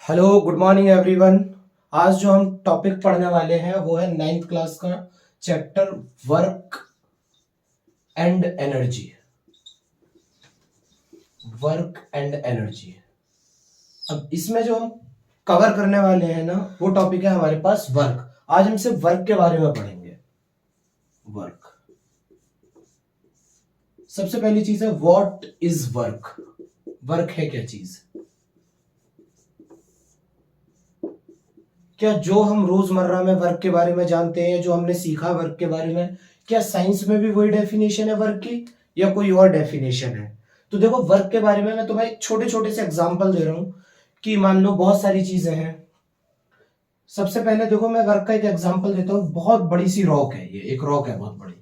Hello good morning everyone. आज जो हम टॉपिक पढ़ने वाले हैं वो है नाइन्थ क्लास का chapter work and energy. Work and energy. अब इसमें जो हम कवर करने वाले हैं ना वो टॉपिक है हमारे पास वर्क। आज हम सिर्फ वर्क के बारे में पढ़ेंगे। वर्क, सबसे पहली चीज है व्हाट इज वर्क। वर्क है क्या चीज? क्या जो हम रोजमर्रा में वर्क के बारे में जानते हैं, जो हमने सीखा वर्क के बारे में, क्या साइंस में भी वही डेफिनेशन है वर्क की या कोई और डेफिनेशन है? तो देखो, वर्क के बारे में मैं तुम्हें छोटे छोटे से एग्जांपल दे रहा हूं कि मान लो बहुत सारी चीजें हैं। सबसे पहले देखो, मैं वर्क का एक एग्जांपल देता हूं। बहुत बड़ी सी रॉक है, ये एक रॉक है बहुत बड़ी,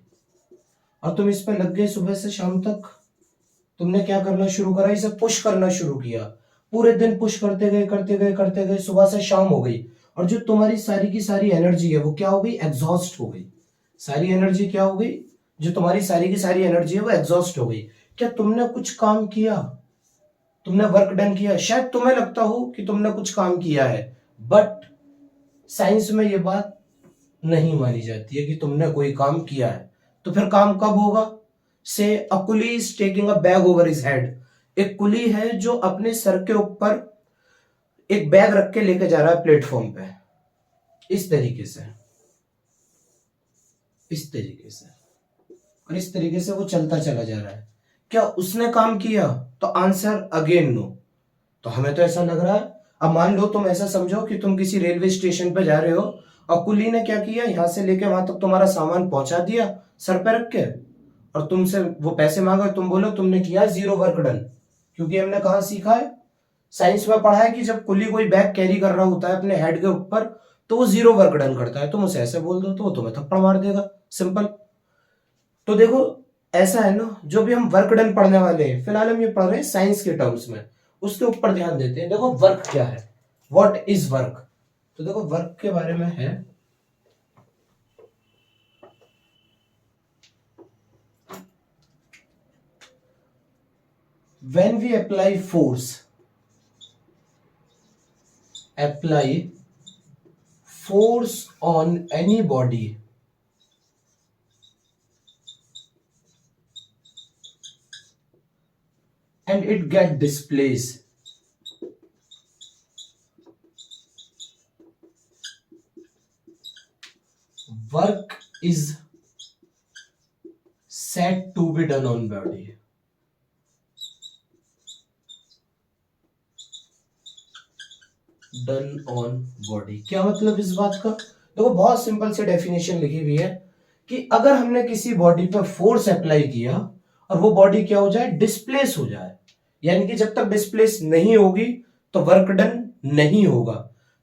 और तुम इस पे लग गए सुबह से शाम तक। तुमने क्या करना शुरू करा? इसे पुश करना शुरू किया। पूरे दिन पुश करते गए करते गए करते गए, सुबह से शाम हो गई, और जो तुम्हारी सारी की सारी एनर्जी है वो क्या हो गई? एग्जॉस्ट हो गई। सारी एनर्जी क्या हो गई? जो तुम्हारी सारी की सारी एनर्जी है वो एग्जॉस्ट हो गई। क्या तुमने कुछ काम किया? तुमने वर्क डन किया? शायद तुम्हें लगता हो कि तुमने कुछ काम किया है, बट साइंस में ये बात नहीं मानी जाती है कि तुमने कोई काम किया है। तो फिर काम कब होगा? Say a coolie is taking a bag over his head. एक कुली है जो अपने सर के ऊपर एक बैग रख के लेके जा रहा है प्लेटफॉर्म पे, इस तरीके से, इस तरीके से, और इस तरीके से वो चलता चला जा रहा है। क्या उसने काम किया? तो आंसर अगेन नो। तो हमें तो ऐसा लग रहा है। अब मान लो तुम ऐसा समझो कि तुम किसी रेलवे स्टेशन पे जा रहे हो, और कुली ने क्या किया, यहां से लेके वहां तक तुम्हारा सामान पहुंचा दिया सर पे रख के, और तुमसे वो पैसे मांगा। तुम बोलो तुमने किया जीरो वर्क डन। क्योंकि हमने कहा सीखा है, साइंस में पढ़ा है कि जब कुली कोई बैग कैरी कर रहा होता है अपने हेड के ऊपर तो वो जीरो वर्क डन करता है। तुम उसे ऐसे बोल दो तो वो तुम्हें थप्पड़ मार देगा, सिंपल। तो देखो, ऐसा है ना, जो भी हम वर्क डन पढ़ने वाले हैं, फिलहाल हम ये पढ़ रहे हैं साइंस के टर्म्स में, उसके ऊपर ध्यान देते हैं। देखो वर्क क्या है, व्हाट इज वर्क। तो देखो वर्क के बारे में है, when we apply force on any body and it get displaced, work is said to be done on body। Done on body क्या मतलब इस बात का? देखो बहुत सिंपल से डेफिनेशन लिखी हुई है कि अगर हमने किसी बॉडी पर फोर्स अप्लाई किया और वो बॉडी क्या हो जाए? डिस्प्लेस हो जाए। यानी कि जब तक डिस्प्लेस नहीं होगी तो वर्क डन नहीं होगा।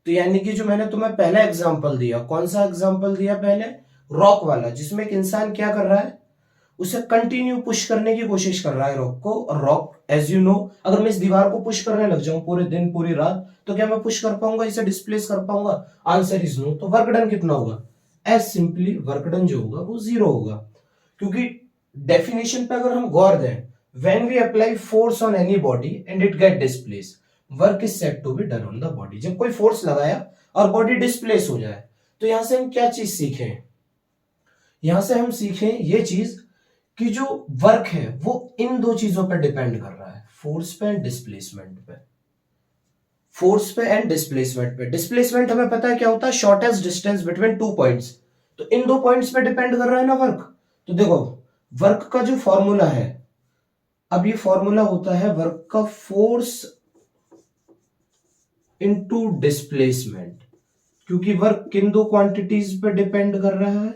तो यानी कि जो मैंने तुम्हें पहला एग्जांपल दिया, कौन सा एग्जांपल दिया पहले? रॉक वाला, जिसमें एक इंसान क्या कर रहा है? उसे कंटिन्यू पुश करने की कोशिश कर रहा है रॉक को। और रॉक एज यू नो, अगर मैं इस दीवार को पुश करने लग जाऊं पूरे दिन पूरी रात, तो क्या मैं पुश कर पाऊंगा, इसे डिस्प्लेस कर पाऊंगा? Answer is no. तो वर्क डन कितना होगा? एज सिंपली वर्क डन जो होगा वो जीरो होगा। क्योंकि डेफिनेशन पे अगर हम गौर दें, when we apply force on any body and it get displace, work is said to be done on the body. जब कोई फोर्स लगाया और बॉडी डिस्प्लेस हो जाए, तो यहां से हम क्या चीज सीखें? यहां से हम सीखें ये चीज कि जो वर्क है वो इन दो चीजों पर डिपेंड कर रहा है, फोर्स पे एंड डिस्प्लेसमेंट पे। फोर्स पे एंड डिस्प्लेसमेंट पे। डिस्प्लेसमेंट हमें पता है क्या होता है? Shortest distance between two points. तो इन दो पॉइंट्स पे डिपेंड कर रहा है ना वर्क। तो देखो, वर्क का जो फॉर्मूला है, अब ये फॉर्मूला होता है वर्क का फोर्स इनटू डिस्प्लेसमेंट। क्योंकि वर्क किन दो क्वांटिटीज पे डिपेंड कर रहा है?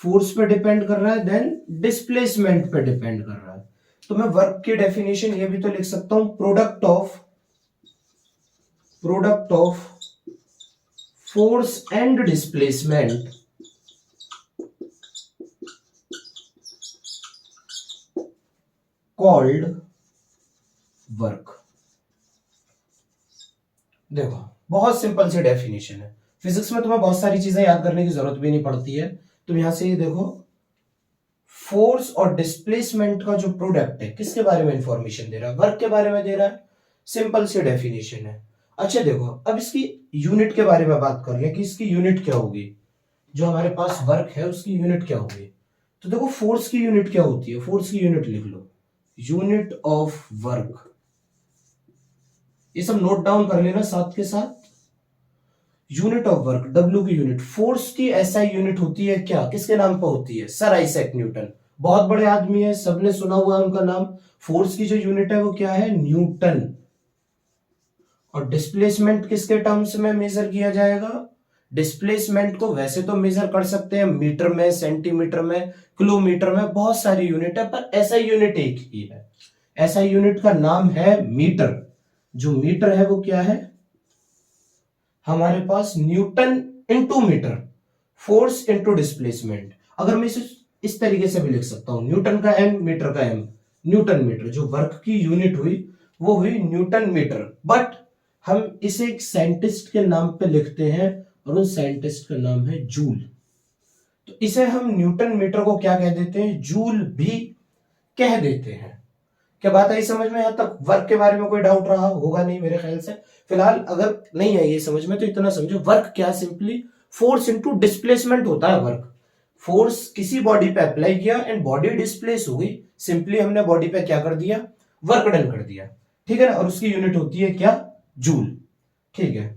फोर्स पे डिपेंड कर रहा है, देन डिस्प्लेसमेंट पे डिपेंड कर रहा है। तो मैं वर्क की डेफिनेशन ये भी तो लिख सकता हूं, product of force and displacement called work. देखो बहुत सिंपल सी डेफिनेशन है। फिजिक्स में तुम्हें बहुत सारी चीजें याद करने की जरूरत भी नहीं पड़ती है। तुम यहां से ये देखो, फोर्स और डिस्प्लेसमेंट का जो प्रोडक्ट है किसके बारे में इंफॉर्मेशन दे रहा है? वर्क के बारे में दे रहा है। सिंपल सी डेफिनेशन है। अच्छा देखो, अब इसकी यूनिट के बारे में बात कर लें कि इसकी यूनिट क्या होगी। जो हमारे पास वर्क है उसकी यूनिट क्या होगी। तो देखो फोर्स की यूनिट क्या होती है, फोर्स की यूनिट लिख लो, यूनिट ऑफ वर्क। ये सब नोट डाउन कर लेना साथ के साथ। यूनिट ऑफ वर्क, डब्ल्यू की यूनिट। फोर्स की एसआई यूनिट होती है क्या, किसके नाम पर होती है, सर आइजैक न्यूटन। बहुत बड़े आदमी है, सबने सुना हुआ है उनका नाम। फोर्स की जो यूनिट है वो क्या है, न्यूटन। और डिस्प्लेसमेंट किसके टर्म्स में मेजर किया जाएगा। डिस्प्लेसमेंट को वैसे तो मेजर कर सकते हैं मीटर में, सेंटीमीटर में, किलोमीटर में, बहुत सारी यूनिट है, पर ऐसा यूनिट एक ही है। ऐसा यूनिट का नाम है मीटर। जो मीटर है वो क्या है हमारे पास, newton into metre, force into displacement. अगर मैं इसे इस तरीके से भी लिख सकता हूं, न्यूटन का एम, मीटर का एम, न्यूटन मीटर। जो वर्क की यूनिट हुई वो हुई न्यूटन मीटर। बट हम इसे एक साइंटिस्ट के नाम पे लिखते हैं और उन साइंटिस्ट का नाम है जूल। तो इसे हम न्यूटन मीटर को क्या कह देते हैं, जूल भी कह देते हैं। क्या बात आई समझ में। यहां तक वर्क के बारे में कोई डाउट रहा होगा नहीं मेरे ख्याल से। फिलहाल अगर नहीं है ये समझ में तो इतना समझो, वर्क क्या, सिंपली फोर्स इनटू डिस्प्लेसमेंट होता है वर्क। फोर्स किसी बॉडी पे अप्लाई किया एंड बॉडी डिस्प्लेस हो गई, सिंपली हमने बॉडी पे क्या कर दिया, वर्क डन कर दिया। ठीक है ना। और उसकी यूनिट होती है क्या, जूल। ठीक है।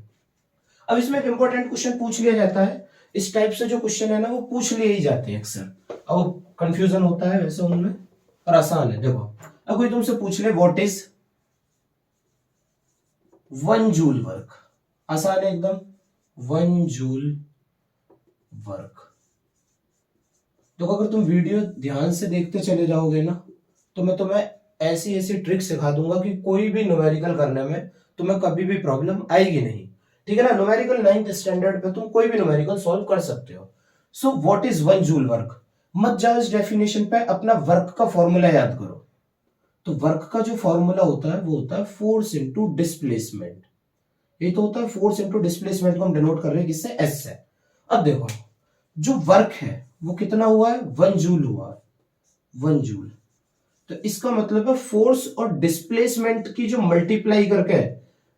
अब इसमें एक इंपॉर्टेंट क्वेश्चन पूछ लिया जाता है। इस टाइप से जो क्वेश्चन है ना वो पूछ लिए ही जाते हैं अक्सर। अब कंफ्यूजन होता है वैसे उनमें, और आसान है। देखो अब कोई तुमसे पूछ ले व्हाट इज 1 जूल वर्क, आसान है एकदम। 1 जूल वर्क। देखो अगर तुम वीडियो ध्यान से देखते चले जाओगे ना तो मैं तुम्हें ऐसी ऐसी ट्रिक सिखा दूंगा कि कोई भी न्यूमेरिकल करने में तुम्हें कभी भी प्रॉब्लम आएगी नहीं। ठीक है ना। न्यूमेरिकल 9th स्टैंडर्ड पे तुम कोई भी न्यूमेरिकल सॉल्व कर सकते हो। So what is 1 joule work. मत जाओ इस डेफिनेशन पे, अपना वर्क का फॉर्मूला याद करो। तो वर्क का जो फॉर्मूला होता है वो होता है फोर्स इंटू डिस्प्लेसमेंट। ये तो होता है फोर्स इंटू डिस्प्लेसमेंट को हम डिनोट कर रहे हैं किससे, एस से। अब देखो जो वर्क है वो कितना हुआ है, 1 जूल हुआ है, 1 जूल। तो इसका मतलब है फोर्स और डिस्प्लेसमेंट की जो मल्टीप्लाई करके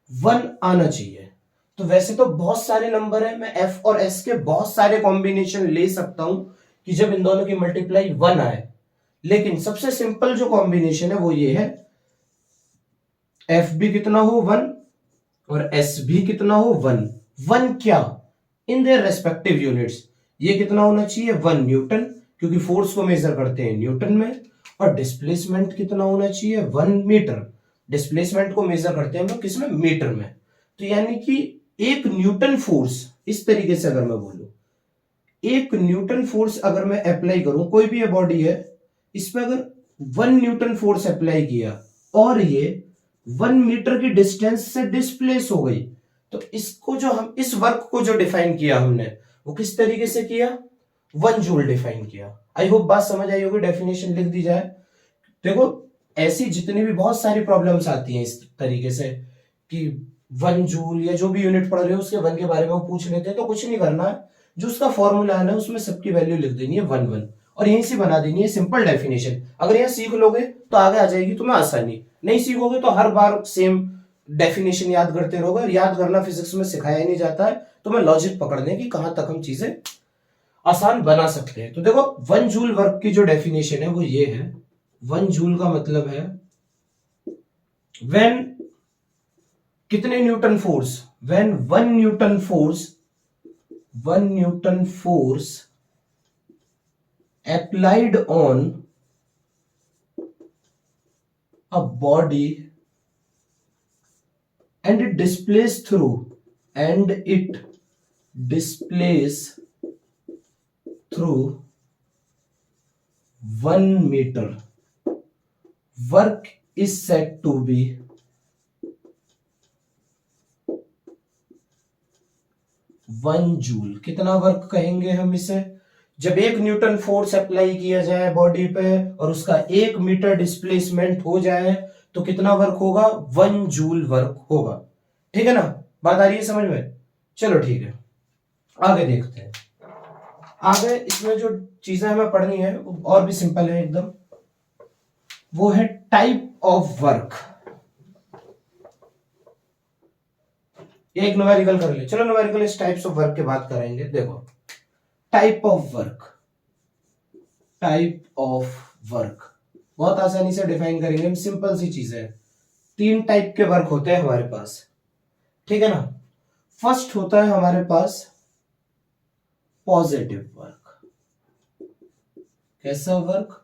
1 आना चाहिए। तो वैसे तो बहुत सारे नंबर है, मैं एफ और एस के बहुत सारे कॉम्बिनेशन ले सकता हूं कि जब इन दोनों की मल्टीप्लाई 1 आए, लेकिन सबसे सिंपल जो कॉम्बिनेशन है वो ये है, एफ भी कितना हो 1 और एस भी कितना हो 1। 1 क्या, इन देयर रेस्पेक्टिव यूनिट्स। ये कितना होना चाहिए 1 न्यूटन, क्योंकि फोर्स को मेजर करते हैं न्यूटन में। और डिस्प्लेसमेंट कितना होना चाहिए 1 मीटर, डिस्प्लेसमेंट को मेजर करते हैं हम किसमें, मीटर में। तो यानी कि एक न्यूटन फोर्स, इस तरीके से अगर मैं बोलूं, एक न्यूटन फोर्स अगर मैं अप्लाई करूं, कोई भी ये बॉडी है इस पर अगर 1 न्यूटन फोर्स अप्लाई किया और ये 1 मीटर की डिस्टेंस से डिस्प्लेस हो गई, तो इसको जो हम, इस वर्क को जो डिफाइन किया हमने वो किस तरीके से किया, 1 जूल डिफाइन किया। आई होप बात समझ आई होगी, डेफिनेशन लिख दी जाए। देखो ऐसी जितनी भी बहुत सारी प्रॉब्लम्स आती हैं इस तरीके से कि 1 जूल या जो भी यूनिट पढ़ रहे हो उसके 1 के बारे में वो पूछ लेते हैं, तो कुछ नहीं करना है, जो उसका फॉर्मूला है ना उसमें सबकी वैल्यू लिख देनी है 1 1 और यहीं से बना देनी है सिंपल डेफिनेशन। अगर यहां सीख लोगे तो आगे आ जाएगी तुम्हें आसानी, नहीं सीखोगे तो हर बार सेम डेफिनेशन याद करते रहोगे। और याद करना फिजिक्स में सिखाया ही नहीं जाता है, तो मैं लॉजिक पकड़ने की कहां तक हम चीजें आसान बना सकते हैं। तो देखो 1 जूल वर्क की जो डेफिनेशन है वो ये है, 1 जूल का मतलब है व्हेन कितने Newton force, when 1 Newton force, 1 Newton force applied on a body and it displays through, and it displays through 1 meter, work is said to be 1 joule. कितना वर्क कहेंगे हम इसे, जब 1 न्यूटन फोर्स अप्लाई किया जाए body पे और उसका 1 मीटर डिस्प्लेसमेंट हो जाए तो कितना वर्क होगा, 1 जूल वर्क होगा। ठीक है ना, बात आ रही है समझ में। चलो ठीक है आगे देखते हैं। आगे इसमें जो चीजें हमें पढ़नी है वो और भी सिंपल है एकदम, वो है टाइप ऑफ वर्क। ये एक न्यूमेरिकल कर ले। चलो न्यूमेरिकल इस टाइप्स ऑफ वर्क की बात करेंगे। देखो type of work, type of work बहुत आसानी से डिफाइन करेंगे हम, सिंपल सी चीजें हैं। 3 टाइप के वर्क होते हैं हमारे पास, ठीक है ना। फर्स्ट होता है हमारे पास पॉजिटिव वर्क। कैसा वर्क?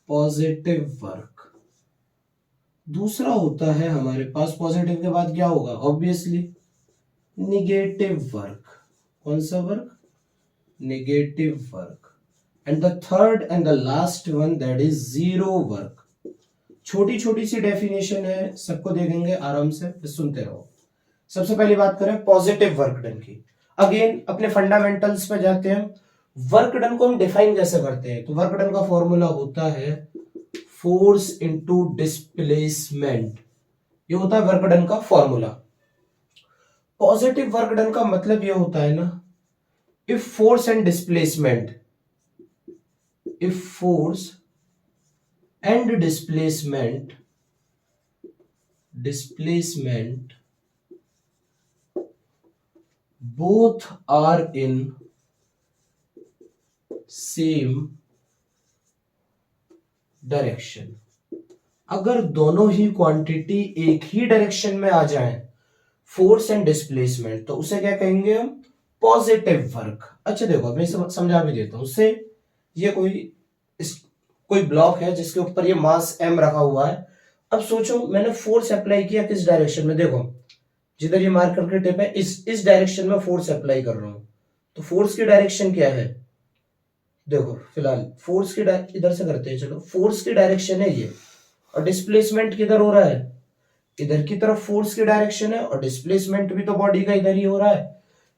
Positive work. दूसरा होता है हमारे पास, पॉजिटिव के बाद क्या होगा? Obviously negative work. कौन सा work? Negative work. And the third and the last one that is zero work. छोटी छोटी सी डेफिनेशन है, सबको देखेंगे आराम से, सुनते रहो। सबसे पहली बात करें पॉजिटिव वर्क डन की। अगेन अपने फंडामेंटल्स पे जाते हैं। वर्क डन को हम डिफाइन कैसे करते हैं? तो वर्क डन का फॉर्मूला होता है फोर्स इनटू डिस्प्लेसमेंट। ये होता है वर्क डन का फॉर्मूला। पॉजिटिव वर्क डन का मतलब ये होता है ना, if force and displacement, if force and displacement both are in same direction, अगर दोनों ही क्वांटिटी एक ही डायरेक्शन में आ जाएं, फोर्स एंड डिस्प्लेसमेंट, तो उसे क्या कहेंगे हम? Positive work. अच्छा देखो मैं समझा भी देता हूं। उससे ये कोई ब्लॉक है जिसके ऊपर ये मास m रखा हुआ है। अब सोचो मैंने फोर्स अप्लाई किया किस डायरेक्शन में? देखो जिधर ये मार्कर की टिप है, इस डायरेक्शन में फोर्स अप्लाई कर रहा हूं। तो फोर्स की डायरेक्शन क्या है? देखो फिलहाल फोर्स की इधर से करते हैं। चलो फोर्स की डायरेक्शन है ये, और डिस्प्लेसमेंट किधर हो रहा है? इधर की तरफ फोर्स की डायरेक्शन है, और डिस्प्लेसमेंट भी तो बॉडी का इधर ही हो रहा है।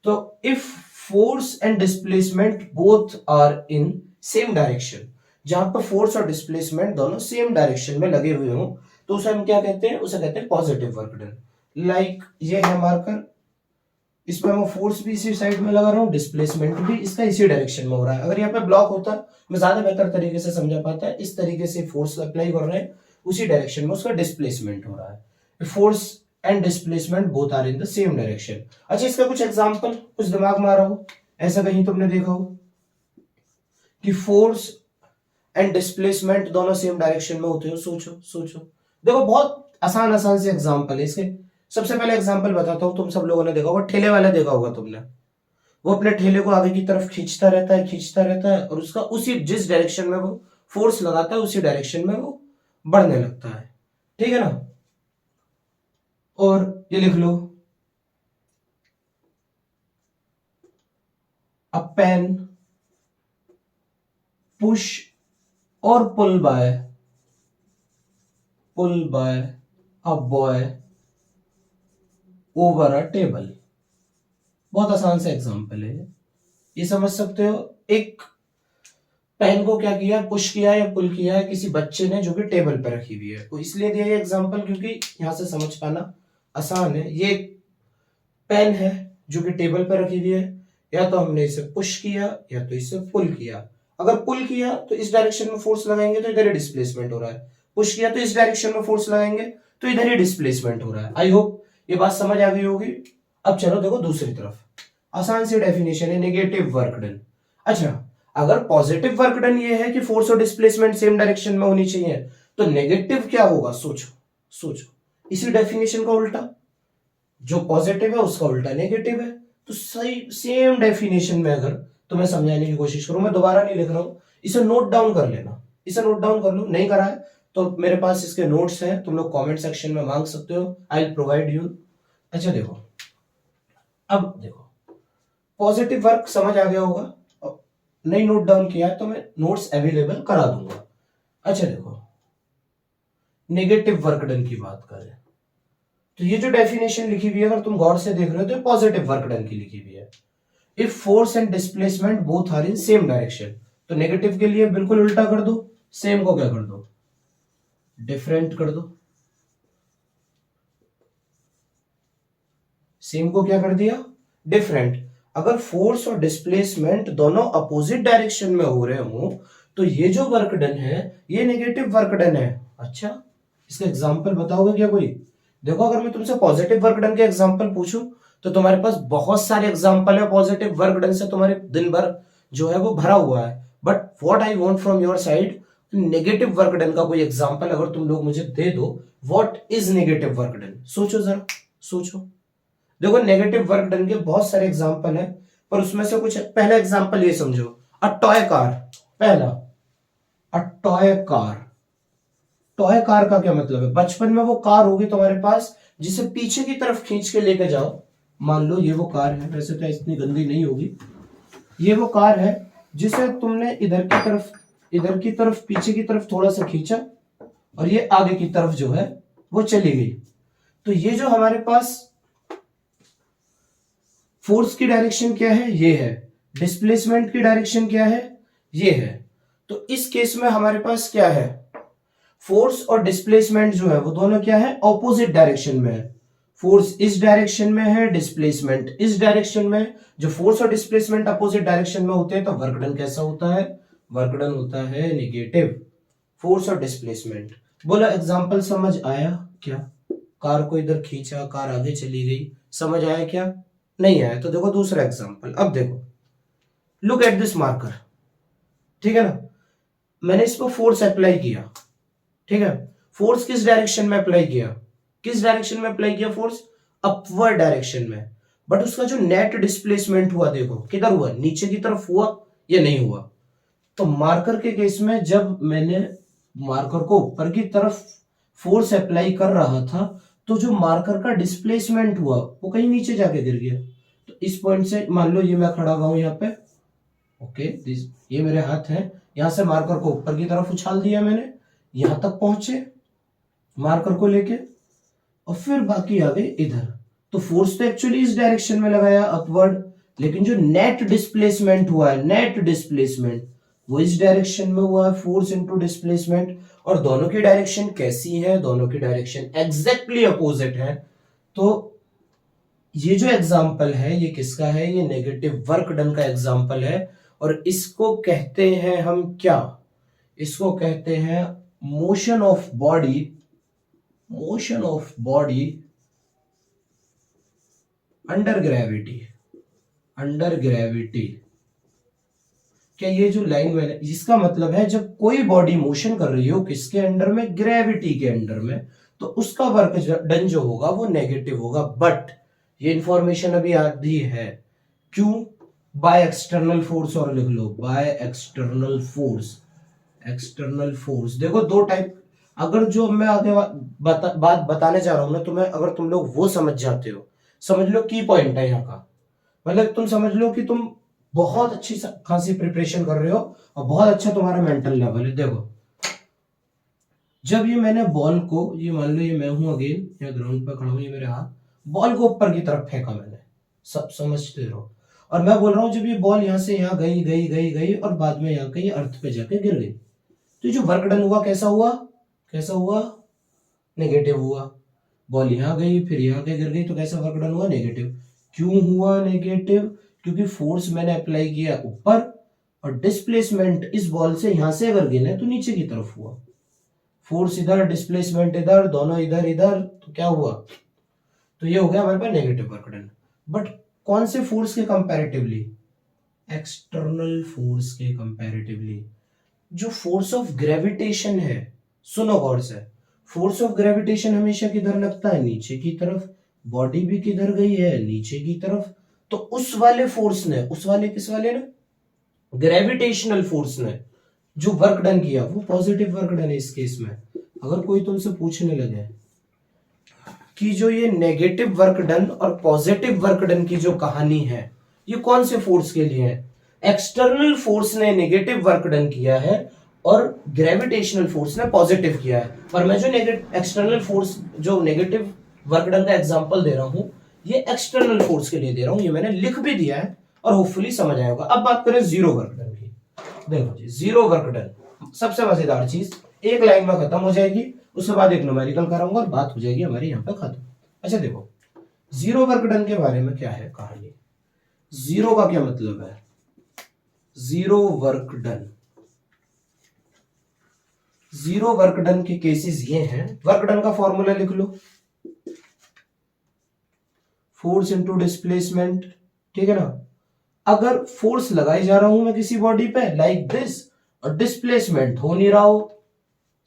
तो if force and displacement both are in same direction, जहां पर फोर्स और डिस्प्लेसमेंट दोनों सेम डायरेक्शन में लगे हुए हों, तो उसे हम क्या कहते हैं? उसे कहते हैं पॉजिटिव वर्क डन। लाइक ये है मार्कर, इसमें मैं फोर्स भी इसी साइड में लगा रहा हूँ, डिस्प्लेसमेंट भी इसका इसी डायरेक्शन में हो रहा है। अगर यहाँ पे ब्लॉक होता मैं ज्यादा बेहतर तरीके से समझा पाता। इस तरीके से फोर्स अप्लाई कर रहे हैं, उसी डायरेक्शन में उसका डिस्प्लेसमेंट हो रहा है। Force and displacement both are in the same direction. अच्छा इसका कुछ एग्जांपल कुछ दिमाग में आ रहा हो, ऐसा कहीं तुमने देखा हो कि फोर्स एंड डिस्प्लेसमेंट दोनों सेम डायरेक्शन में होते हो? सोचो सोचो। देखो बहुत आसान आसान से एग्जांपल है इसके। सबसे पहले एग्जांपल बताता हूं, तुम सब लोगों ने देखा होगा, ठेले वाला देखा होगा तुमने। वो अपने ठेले को आगे की तरफ खींचता रहता है, और उसका उसी जिस डायरेक्शन में वो फोर्स लगाता है उसी डायरेक्शन में वो बढ़ने लगता है, ठीक है ना। और ये लिख लो, अ पेन पुश और pull by a boy over a table. बहुत आसान सा एग्जांपल है ये, समझ सकते हो। एक पेन को क्या किया? पुश किया या पुल किया है किसी बच्चे ने, जो कि टेबल पर रखी हुई है। तो इसलिए दिया ये एग्जांपल क्योंकि यहां से समझ पाना आसान है। ये पेन है जो कि टेबल पर रखी हुई है, या तो हमने इसे पुश किया या तो इसे पुल किया। अगर पुल किया तो इस डायरेक्शन में फोर्स लगाएंगे तो इधर ही डिस्प्लेसमेंट हो रहा है, पुश किया तो इस डायरेक्शन में फोर्स लगाएंगे तो इधर ही डिस्प्लेसमेंट हो रहा है। आई होप ये बात समझ आ गई होगी। अब चलो देखो दूसरी तरफ, आसान सी डेफिनेशन है, नेगेटिव वर्क डन। अच्छा अगर पॉजिटिव वर्क डन ये है कि फोर्स और डिस्प्लेसमेंट सेम डायरेक्शन में होनी चाहिए, तो नेगेटिव क्या होगा? सोचो सोचो, इसी डेफिनेशन का उल्टा। जो पॉजिटिव है उसका उल्टा नेगेटिव है। तो सही सेम डेफिनेशन में अगर तुम्हें समझाने की कोशिश करूं, मैं दोबारा नहीं लिख रहा हूं, इसे नोट डाउन कर लेना, इसे नोट डाउन कर लो। नहीं करा है तो मेरे पास इसके नोट्स हैं, तुम लोग कमेंट सेक्शन में मांग सकते हो, आई विल प्रोवाइड यू। अच्छा देखो, अब देखो पॉजिटिव वर्क समझ आ गया होगा। नहीं नोट डाउन किया है तो मैं नोट्स अवेलेबल करा दूंगा। अच्छा देखो नेगेटिव वर्क डन की बात करें, तो ये जो डेफिनेशन लिखी हुई है अगर तुम गौर से देख रहे हो तो पॉजिटिव वर्क डन की लिखी हुई है। If force and displacement both are in same direction, तो नेगेटिव के लिए बिल्कुल उल्टा कर दो, सेम को क्या कर दो? डिफरेंट कर दो। सेम को क्या कर दिया? डिफरेंट। अगर फोर्स और डिस्प्लेसमेंट दोनों अपोजिट डायरेक्शन में हो रहे हो, तो ये जो वर्क डन है ये नेगेटिव वर्क डन है। अच्छा इसका एग्जांपल बताओगे क्या कोई? देखो अगर मैं तुमसे पॉजिटिव वर्क डन के एग्जांपल पूछूं तो तुम्हारे पास बहुत सारे एग्जांपल है पॉजिटिव वर्क डन से, तुम्हारे दिन भर जो है वो भरा हुआ है। But what I want from your side, negative work done का कोई एग्जांपल अगर तुम लोग मुझे दे दो, what is negative work done, सोचो जरा, सोचो। देखो नेगेटिव वर्क डन के बहुत सारे एग्जांपल है, पर उसमें से कुछ, पहला एग्जांपल ये समझो, अ टॉय कार। पहला, a toy car. Toy car का क्या मतलब है? बचपन में वो कार होगी तुम्हारे पास जिसे पीछे की तरफ खींच के लेके जाओ। मान लो ये वो कार है, वैसे तो इतनी गंदी नहीं होगी, ये वो कार है जिसे तुमने इधर की तरफ पीछे की तरफ थोड़ा सा खींचा और ये आगे की तरफ जो है वो चली गई। तो ये जो हमारे पास फोर्स की डायरेक्शन क्या है, ये है। डिस्प्लेसमेंट की डायरेक्शन क्या है, ये है। तो इस केस में हमारे पास क्या है, फोर्स और डिस्प्लेसमेंट जो है वो दोनों क्या है, ऑपोजिट डायरेक्शन में है। फोर्स इस डायरेक्शन में है, डिस्प्लेसमेंट इस डायरेक्शन में। जो फोर्स और डिस्प्लेसमेंट अपोजिट डायरेक्शन में होते हैं तो वर्क डन कैसा होता है, वर्क डन होता है नेगेटिव। फोर्स और डिस्प्लेसमेंट। बोला एग्जांपल समझ आया क्या? कार को इधर खींचा, कार आगे चली गई, समझ आया क्या? नहीं आया तो देखो दूसरा एग्जांपल। अब देखो, लुक एट दिस मार्कर, ठीक है ना, मैंने इस पर फोर्स अप्लाई किया, ठीक है। फोर्स किस डायरेक्शन में अप्लाई किया, किस डायरेक्शन में अप्लाई किया फोर्स, अपवर्ड डायरेक्शन में। बट उसका जो नेट डिस्प्लेसमेंट हुआ देखो किधर हुआ, नीचे की तरफ हुआ या नहीं हुआ। तो मार्कर के केस में जब मैंने मार्कर को ऊपर की तरफ फोर्स अप्लाई कर रहा था तो जो मार्कर का डिस्प्लेसमेंट हुआ वो कहीं नीचे जाके गिर गया। तो इस पॉइंट से मान लो ये मैं खड़ा हुआ हूं यहाँ पे, ओके, ये मेरे हाथ है, यहां से मार्कर को ऊपर की तरफ उछाल दिया मैंने, यहां तक पहुंचे मार्कर को लेके, और फिर बाकी आ गए इधर। तो फोर्स तो एक्चुअली इस डायरेक्शन में लगाया अपवर्ड, लेकिन जो नेट डिस्प्लेसमेंट हुआ है, नेट डिस्प्लेसमेंट वो इस डायरेक्शन में हुआ है, फोर्स इनटू डिस्प्लेसमेंट। और दोनों की डायरेक्शन कैसी है, दोनों की डायरेक्शन एग्जैक्टली अपोजिट है। तो ये जो एग्जाम्पल है ये किसका है, ये नेगेटिव वर्क डन का एग्जाम्पल है। और इसको कहते हैं हम क्या, इसको कहते हैं motion of body, motion of body under gravity, under gravity. क्या ये जो लाइन मैंने, इसका मतलब है जब कोई बॉडी मोशन कर रही हो किसके अंडर में, ग्रेविटी के अंडर में, तो उसका वर्क डन जो होगा वो नेगेटिव होगा। बट ये इंफॉर्मेशन अभी आधी है, क्यों, बाय एक्सटर्नल फोर्स, और लिख लो by external force. External force देखो दो टाइप, अगर जो मैं आगे बात बताने जा रहा हूं ना तुम्हें, अगर तुम लोग वो समझ जाते हो, समझ लो की पॉइंट है यहाँ का, मतलब तुम समझ लो कि तुम बहुत अच्छी खासी प्रिपरेशन कर रहे हो और बहुत अच्छा तुम्हारा मेंटल लेवल है। देखो जब ये मैंने बॉल को, ये मान लो ये मैं हूं अगेन, या ग्राउंड पर खड़ा हूं, ये मेरे हाथ, बॉल को ऊपर की तरफ फेंका मैंने, सब समझते रहो। और मैं बोल रहा हूं जब ये बॉल यहां से यहां गई गई गई गई और बाद में यहां कहीं अर्थ पे जाके गिर गई, तो जो वर्क डन हुआ कैसा हुआ, कैसा हुआ, नेगेटिव हुआ। बॉल यहां गई फिर यहां के गिर गई तो कैसा वर्क डन हुआ, नेगेटिव। क्यों हुआ नेगेटिव, क्योंकि फोर्स मैंने अप्लाई किया ऊपर और डिस्प्लेसमेंट इस बॉल से यहां से अगर गिने तो नीचे की तरफ हुआ। फोर्स इधर, डिस्प्लेसमेंट इधर, दोनों इधर इधर, तो क्या हुआ, तो ये हो गया हमारे पास नेगेटिव वर्क डन। बट कौन से फोर्स के कंपैरेटिवली, एक्सटर्नल फोर्स के कंपैरेटिवली। जो फोर्स ऑफ ग्रेविटेशन है, सुनो गौर से, फोर्स ऑफ ग्रेविटेशन हमेशा किधर लगता है, नीचे की तरफ। बॉडी भी किधर गई है, नीचे की तरफ। तो उस वाले फोर्स ने, उस वाले किस वाले ने, ग्रेविटेशनल फोर्स ने जो वर्क डन किया वो पॉजिटिव वर्क डन है। इस केस में अगर कोई तुमसे पूछने लगे कि जो ये नेगेटिव वर्क डन और पॉजिटिव वर्क डन की जो कहानी है ये कौन से फोर्स के लिए है, एक्सटर्नल फोर्स ने नेगेटिव वर्क डन किया है और ग्रेविटेशनल फोर्स ने पॉजिटिव किया है। पर मैं जो एक्सटर्नल फोर्स, जो नेगेटिव वर्क डन का एग्जांपल दे रहा हूं, ये एक्सटर्नल फोर्स के लिए दे रहा हूं, ये मैंने लिख भी दिया है और होपफुली समझ आया होगा। अब बात करें जीरो वर्क डन की। देखो जी, जीरो वर्क डन सबसे मजेदार चीज, एक लाइन में खत्म हो जाएगी, उसके बाद एक न्यूमेरिकल कराऊंगा और बात हो जाएगी हमारी यहाँ पे खत्म। अच्छा देखो, जीरो वर्क डन के बारे में क्या है कहानी, जीरो का क्या मतलब है, zero work done, zero work done के केसेस ये हैं। वर्क डन का फॉर्मूला लिख लो, फोर्स इंटू डिस्प्लेसमेंट, ठीक है ना। अगर फोर्स लगाई जा रहा हूं मैं किसी बॉडी पे लाइक दिस, और डिस्प्लेसमेंट हो नहीं रहा हो,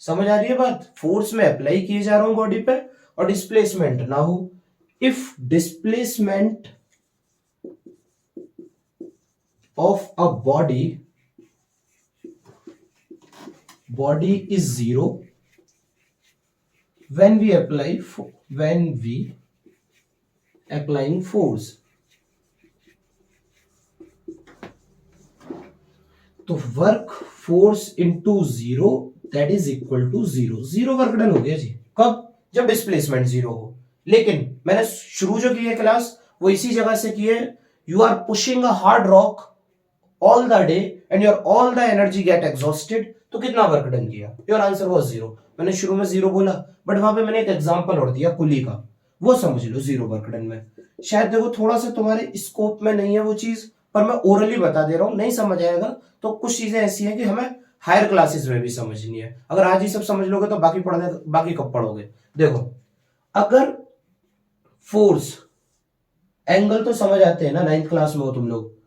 समझ आ रही है बात, फोर्स में अप्लाई किए जा रहा हूं बॉडी पे और डिस्प्लेसमेंट ना हो, if displacement of a body is zero when we applying force, तो work force into zero that is equal to zero, zero work done हो गया जी। कब? जब डिस्प्लेसमेंट जीरो हो। लेकिन मैंने शुरू जो की है क्लास वो इसी जगह से की है, you are pushing a hard rock all the day and your all the energy get exhausted, तो कितना वर्क डन किया? Your answer was zero. मैंने शुरू में जीरो बोला, बट वहां पे मैंने एक एग्जांपल और दिया कुली का, वो समझ लो जीरो वर्क डन में। शायद देखो थोड़ा सा तुम्हारे स्कोप में नहीं है वो चीज, पर मैं ओरली बता दे रहा हूं, नहीं समझ आएगा तो कुछ चीजें ऐसी हैं कि हमें हायर क्लासेस में भी समझनी है। अगर आज ही सब समझ लोगे तो बाकी कब पढ़ोगे? देखो, अगर फोर्स, एंगल तो समझ आते हैं ना, 9th क्लास में हो तुम लोग।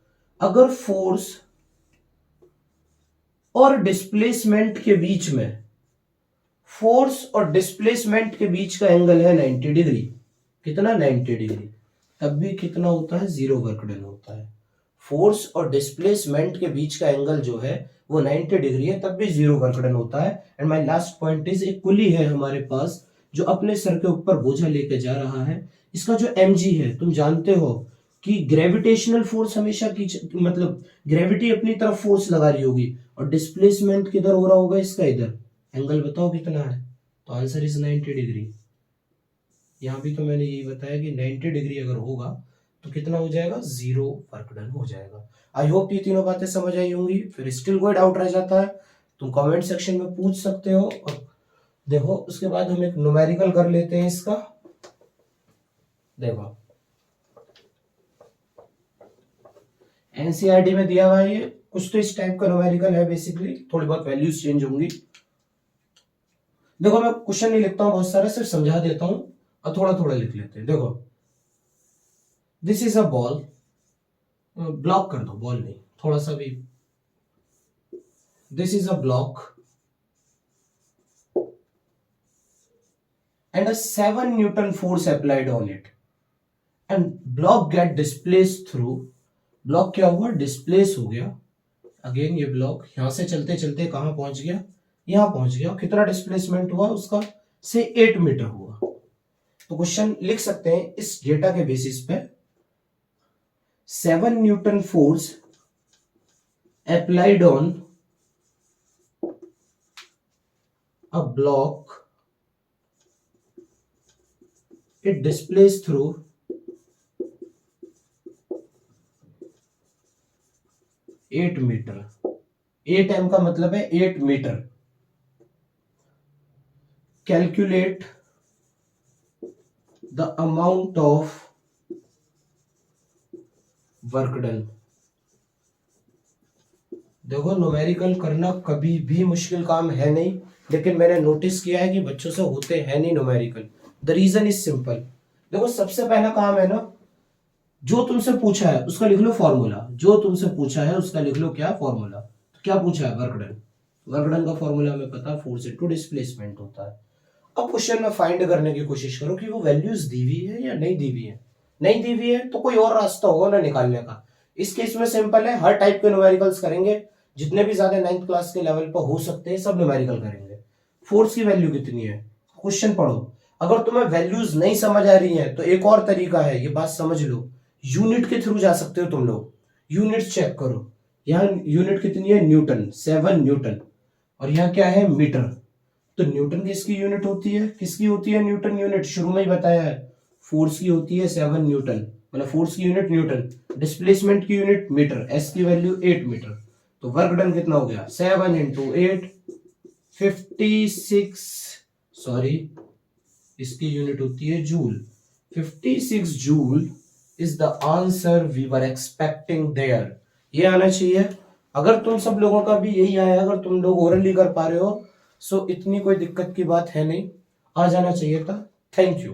अगर फोर्स और डिस्प्लेसमेंट के बीच में, फोर्स और डिस्प्लेसमेंट के बीच का एंगल है 90 डिग्री, कितना? 90 डिग्री, तब भी कितना होता है? जीरो वर्क डन होता है। फोर्स और डिस्प्लेसमेंट के बीच का एंगल जो है वो 90 डिग्री है, तब भी जीरो वर्क डन होता है। And my last point is, एक कुली है हमारे पास जो अपने सर के ऊपर बोझा लेके जा रहा है, इसका जो mg है, तुम जानते हो कि ग्रेविटेशनल फोर्स हमेशा की, मतलब ग्रेविटी अपनी तरफ फोर्स लगा रही होगी, और डिस्प्लेसमेंट किधर हो रहा होगा? इसका इधर। एंगल बताओ कितना है? तो आंसर इज 90 डिग्री। यहां भी तो मैंने यही बताया कि 90 डिग्री अगर होगा तो कितना हो जाएगा? जीरो वर्क डन हो जाएगा। आई होप ये तीनों बातें समझ आई होंगी। फिर स्टिल कोई डाउट रह जाता है तुम कमेंट सेक्शन में पूछ सकते हो। और देखो उसके बाद हम एक न्यूमेरिकल कर लेते हैं इसका। देखो एनसीईआरटी में दिया हुआ है ये कुछ तो इस टाइप का न्यूमेरिकल है, बेसिकली थोड़ी बहुत वैल्यूज चेंज होंगी। देखो मैं क्वेश्चन नहीं लिखता हूं बहुत सारे, सिर्फ समझा देता हूं और थोड़ा थोड़ा लिख लेते हैं। देखो this is a ball, block कर दो, बॉल नहीं, थोड़ा सा भी। This is a block and a 7 Newton force applied on it and block get displaced through, block क्या हुआ? डिस्प्लेस हो गया। अगेन ये ब्लॉक यहां से चलते चलते कहां पहुंच गया? यहां पहुंच गया। कितना डिस्प्लेसमेंट हुआ उसका? से 8 मीटर हुआ। तो क्वेश्चन लिख सकते हैं इस डेटा के बेसिस पे, 7 newton force applied on a block, it displays through 8 metre. 8 m का मतलब है 8 metre. Calculate the amount of work done. देखो न्यूमेरिकल करना कभी भी मुश्किल काम है नहीं, लेकिन मैंने नोटिस किया है कि बच्चों से होते हैं नहीं numerical. The reason is simple. देखो सबसे पहला काम है ना, जो तुमसे पूछा है उसका लिख लो फॉर्मूला। जो तुमसे पूछा है उसका लिख लो क्या? फॉर्मूला। तो क्या पूछा है? Work done. वर्क डन का फॉर्मूला हमें पता, फोर्स इनटू डिस्प्लेसमेंट होता है। अब क्वेश्चन में फाइंड करने की कोशिश करो कि वो वैल्यूज दी हुई है या नहीं दी हुई है। नहीं दी हुई है तो कोई और रास्ता होगा ना निकालने का। इस केस में सिंपल है, हर टाइप के न्यूमेरिकल्स करेंगे, जितने भी ज्यादा 9th क्लास के लेवल पर हो सकते हैं सब न्यूमेरिकल करेंगे। फोर्स की वैल्यू कितनी है? क्वेश्चन पढ़ो। अगर तुम्हें वैल्यूज नहीं समझ आ रही हैं तो एक और तरीका है, ये बात समझ लो, यूनिट के थ्रू जा सकते हो तुम लोग। यूनिट चेक करो, यहाँ यूनिट कितनी है? न्यूटन, 7 न्यूटन, और यहाँ क्या है? मीटर। तो न्यूटन किसकी यूनिट होती है? किसकी होती है न्यूटन यूनिट? शुरू में ही बताया है, फोर्स की होती है 7 न्यूटन, मतलब फोर्स की यूनिट न्यूटन, डिस्प्लेसमेंट की यूनिट मीटर, एस की वैल्यू 8 मीटर। तो वर्क डन कितना हो गया? 7 इंटू 8, 56, सॉरी इसकी यूनिट होती है joule, 56 joule is the answer we were expecting there. ये आना चाहिए। अगर तुम सब लोगों का भी यही आया, अगर तुम लोग ओरली कर पा रहे हो, सो इतनी कोई दिक्कत की बात है नहीं, आ जाना चाहिए था। Thank you.